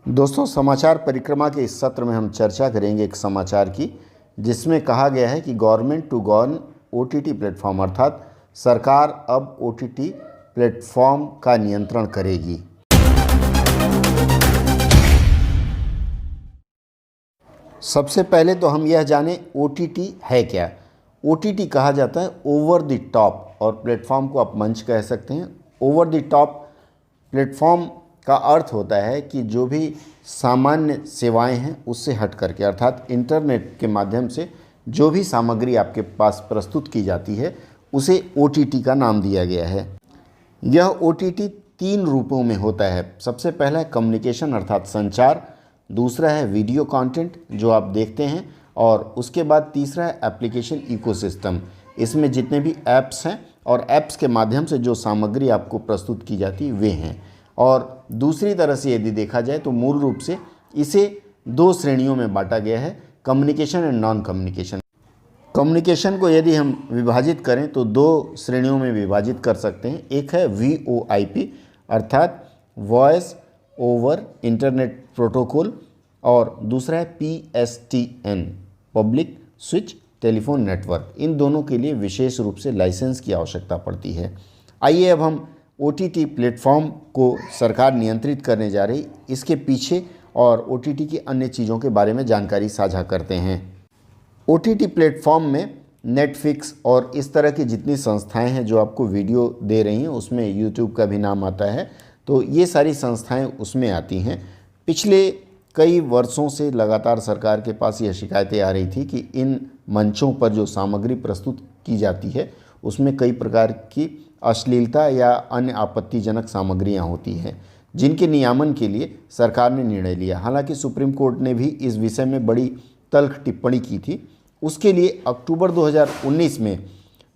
दोस्तों, समाचार परिक्रमा के इस सत्र में हम चर्चा करेंगे एक समाचार की, जिसमें कहा गया है कि government to govern OTT platform अर्थात सरकार अब ओटीटी प्लेटफॉर्म का नियंत्रण करेगी। सबसे पहले तो हम यह जानें ओटीटी है क्या। ओटीटी कहा जाता है ओवर द टॉप, और प्लेटफॉर्म को आप मंच कह सकते हैं। ओवर द टॉप प्लेटफॉर्म का अर्थ होता है कि जो भी सामान्य सेवाएं हैं उससे हट करके, अर्थात इंटरनेट के माध्यम से जो भी सामग्री आपके पास प्रस्तुत की जाती है उसे ओटीटी का नाम दिया गया है। यह ओटीटी 3 रूपों में होता है। सबसे पहला है कम्युनिकेशन अर्थात संचार, दूसरा है वीडियो कंटेंट जो आप देखते हैं, और उसके बाद तीसरा है एप्लीकेशन इकोसिस्टम। इसमें जितने भी ऐप्स हैं और ऐप्स के माध्यम से जो सामग्री आपको प्रस्तुत की जाती है वे हैं। और दूसरी तरह से यदि देखा जाए तो मूल रूप से इसे 2 श्रेणियों में बांटा गया है, communication and non communication. Communication को यदि हम विभाजित करें तो 2 श्रेणियों में विभाजित कर सकते हैं। एक है VoIP अर्थात वॉइस ओवर इंटरनेट प्रोटोकॉल, और दूसरा है PSTN public switch telephone network. इन दोनों के लिए विशेष रूप से लाइसेंस की आवश्यकता पड़ती है। आइए अब हम OTT प्लेटफॉर्म को सरकार नियंत्रित करने जा रही इसके पीछे और OTT की अन्य चीज़ों के बारे में जानकारी साझा करते हैं। OTT प्लेटफॉर्म में नेटफ्लिक्स और इस तरह की जितनी संस्थाएं हैं जो आपको वीडियो दे रही हैं, उसमें यूट्यूब का भी नाम आता है, तो ये सारी संस्थाएं उसमें आती हैं। पिछले कई वर्षों से लगातार सरकार के पास यह शिकायतें आ रही थी कि इन मंचों पर जो सामग्री प्रस्तुत की जाती है उसमें कई प्रकार की अश्लीलता या अन्य आपत्तिजनक सामग्रियां होती हैं, जिनके नियमन के लिए सरकार ने निर्णय लिया। हालांकि सुप्रीम कोर्ट ने भी इस विषय में बड़ी तल्ख टिप्पणी की थी। उसके लिए अक्टूबर 2019 में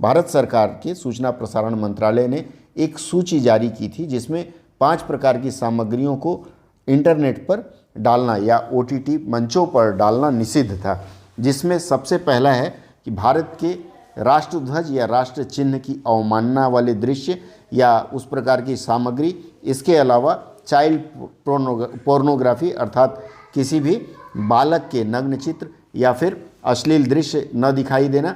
भारत सरकार के सूचना प्रसारण मंत्रालय ने एक सूची जारी की थी, जिसमें 5 प्रकार की सामग्रियों को इंटरनेट पर डालना या OTT मंचों पर डालना निषिद्ध था। जिसमें सबसे पहला है कि भारत के राष्ट्रध्वज या राष्ट्र चिन्ह की अवमानना वाले दृश्य या उस प्रकार की सामग्री, इसके अलावा चाइल्ड पोर्नोग्राफी अर्थात किसी भी बालक के नग्न चित्र या फिर अश्लील दृश्य न दिखाई देना,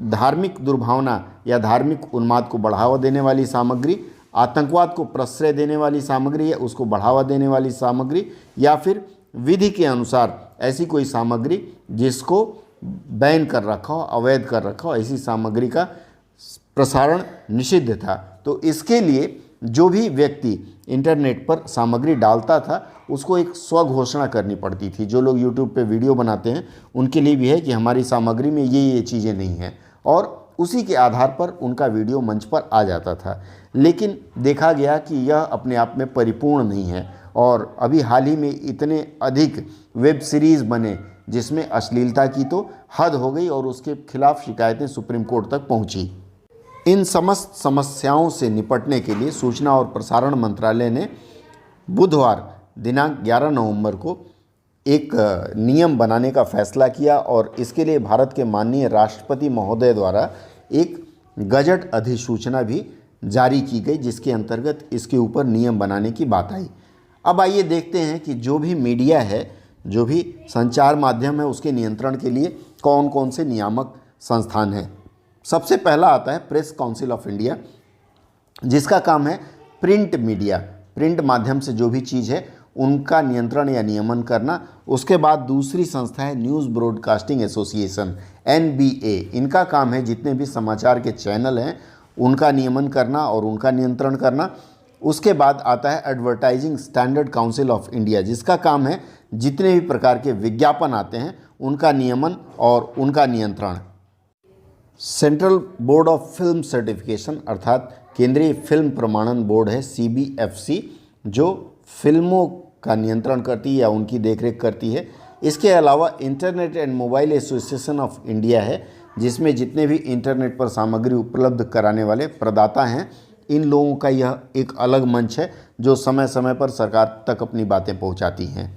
धार्मिक दुर्भावना या धार्मिक उन्माद को बढ़ावा देने वाली सामग्री, आतंकवाद को प्रश्रय देने वाली सामग्री या उसको बढ़ावा देने वाली सामग्री, या फिर विधि के अनुसार ऐसी कोई सामग्री जिसको बैन कर रखा हो, अवैध कर रखा हो, ऐसी सामग्री का प्रसारण निषिद्ध था। तो इसके लिए जो भी व्यक्ति इंटरनेट पर सामग्री डालता था उसको एक स्वघोषणा करनी पड़ती थी। जो लोग यूट्यूब पे वीडियो बनाते हैं उनके लिए भी है कि हमारी सामग्री में ये चीज़ें नहीं हैं, और उसी के आधार पर उनका वीडियो मंच पर आ जाता था। लेकिन देखा गया कि यह अपने आप में परिपूर्ण नहीं है, और अभी हाल ही में इतने अधिक वेब सीरीज़ बने जिसमें अश्लीलता की तो हद हो गई, और उसके खिलाफ शिकायतें सुप्रीम कोर्ट तक पहुंची। इन समस्त समस्याओं से निपटने के लिए सूचना और प्रसारण मंत्रालय ने बुधवार दिनांक 11 नवंबर को एक नियम बनाने का फैसला किया, और इसके लिए भारत के माननीय राष्ट्रपति महोदय द्वारा एक गजट अधिसूचना भी जारी की गई, जिसके अंतर्गत इसके ऊपर नियम बनाने की बात आई। अब आइए देखते हैं कि जो भी मीडिया है, जो भी संचार माध्यम है, उसके नियंत्रण के लिए कौन कौन से नियामक संस्थान हैं। सबसे पहला आता है प्रेस काउंसिल ऑफ इंडिया, जिसका काम है प्रिंट मीडिया, प्रिंट माध्यम से जो भी चीज़ है उनका नियंत्रण या नियमन करना। उसके बाद दूसरी संस्था है न्यूज़ ब्रॉडकास्टिंग एसोसिएशन NBA। इनका काम है जितने भी समाचार के चैनल हैं उनका नियमन करना और उनका नियंत्रण करना। उसके बाद आता है advertising standard council of India, जिसका काम है जितने भी प्रकार के विज्ञापन आते हैं उनका नियमन और उनका नियंत्रण। Central board of film certification अर्थात केंद्रीय फिल्म प्रमाणन बोर्ड है CBFC, जो फिल्मों का नियंत्रण करती है या उनकी देखरेख करती है। इसके अलावा internet and mobile association of India है, जिसमें जितने भी इंटरनेट पर सामग्री उपलब्ध कराने वाले प्रदाता हैं, इन लोगों का यह एक अलग मंच है जो समय समय पर सरकार तक अपनी बातें पहुंचाती हैं।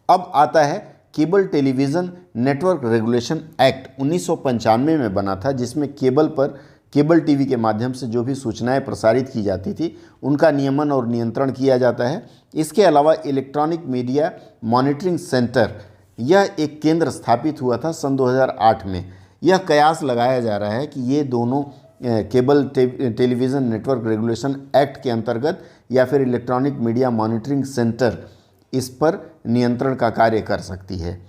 अब आता है cable television network regulation act 1995 में बना था, जिसमें केबल पर केबल टीवी के माध्यम से जो भी सूचनाएं प्रसारित की जाती थी उनका नियमन और नियंत्रण किया जाता है। इसके अलावा इलेक्ट्रॉनिक मीडिया मॉनिटरिंग सेंटर, यह एक केंद्र स्थापित हुआ था सन 2008 में। यह कयास लगाया जा रहा है कि ये दोनों cable television network regulation act के अंतर्गत या फिर इलेक्ट्रॉनिक मीडिया मॉनिटरिंग सेंटर इस पर नियंत्रण का कार्य कर सकती है।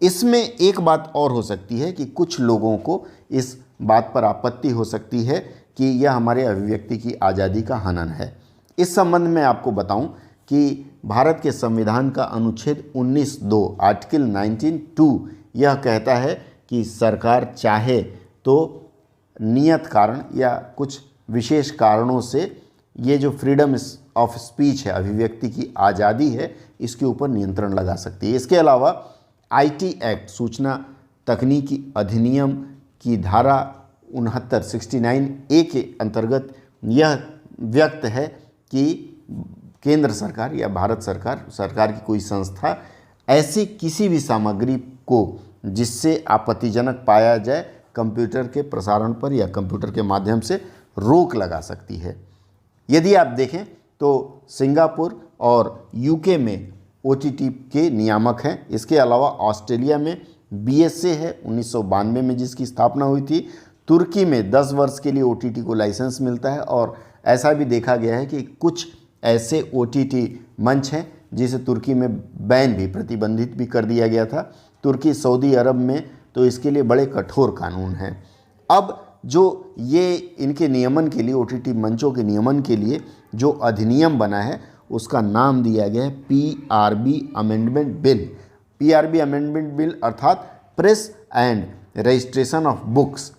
इसमें एक बात और हो सकती है कि कुछ लोगों को इस बात पर आपत्ति हो सकती है कि यह हमारे अभिव्यक्ति की आज़ादी का हनन है। इस संबंध में आपको बताऊं कि भारत के संविधान का अनुच्छेद 19(2) आर्टिकल 19(2) यह कहता है कि सरकार चाहे तो नियत कारण या कुछ विशेष कारणों से ये जो फ्रीडम ऑफ स्पीच है, अभिव्यक्ति की आज़ादी है, इसके ऊपर नियंत्रण लगा सकती है। इसके अलावा आईटी एक्ट, सूचना तकनीकी अधिनियम की धारा 69(69)(a) के अंतर्गत यह व्यक्त है कि केंद्र सरकार या भारत सरकार की कोई संस्था ऐसी किसी भी सामग्री को जिससे आपत्तिजनक पाया जाए कंप्यूटर के प्रसारण पर या कंप्यूटर के माध्यम से रोक लगा सकती है। यदि आप देखें तो सिंगापुर और यूके में ओटीटी के नियामक हैं। इसके अलावा ऑस्ट्रेलिया में बीएसए है 1992 में जिसकी स्थापना हुई थी। तुर्की में 10 वर्ष के लिए ओटीटी को लाइसेंस मिलता है और ऐसा भी देखा गया है कि कुछ ऐसे ओटीटी मंच हैं जिसे तुर्की में बैन भी, प्रतिबंधित भी कर दिया गया था। तुर्की, सऊदी अरब में तो इसके लिए बड़े कठोर कानून हैं। अब जो ये इनके नियमन के लिए, ओटीटी मंचों के नियमन के लिए जो अधिनियम बना है उसका नाम दिया गया है PRB amendment bill. PRB amendment bill अर्थात press and registration of books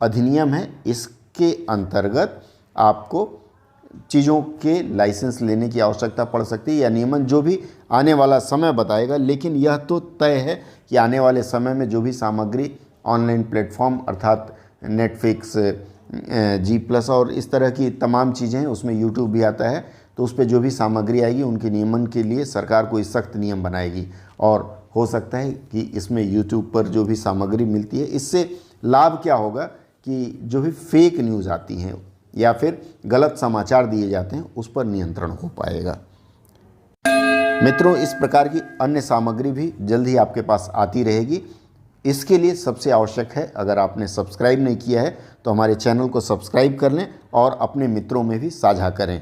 अधिनियम है। इसके अंतर्गत आपको चीज़ों के लाइसेंस लेने की आवश्यकता पड़ सकती है या नियमन जो भी आने वाला समय बताएगा, लेकिन यह तो तय है कि आने वाले समय में जो भी सामग्री ऑनलाइन प्लेटफॉर्म अर्थात नेटफ्लिक्स, G+ और इस तरह की तमाम चीज़ें हैं, उसमें यूट्यूब भी आता है, तो उस पर जो भी सामग्री आएगी उनके नियमन के लिए सरकार कोई सख्त नियम बनाएगी। और हो सकता है कि इसमें यूट्यूब पर जो भी सामग्री मिलती है, इससे लाभ क्या होगा कि जो भी फेक न्यूज़ आती हैं या फिर गलत समाचार दिए जाते हैं उस पर नियंत्रण हो पाएगा। मित्रों, इस प्रकार की अन्य सामग्री भी जल्द ही आपके पास आती रहेगी। इसके लिए सबसे आवश्यक है, अगर आपने सब्सक्राइब नहीं किया है तो हमारे चैनल को सब्सक्राइब कर लें और अपने मित्रों में भी साझा करें।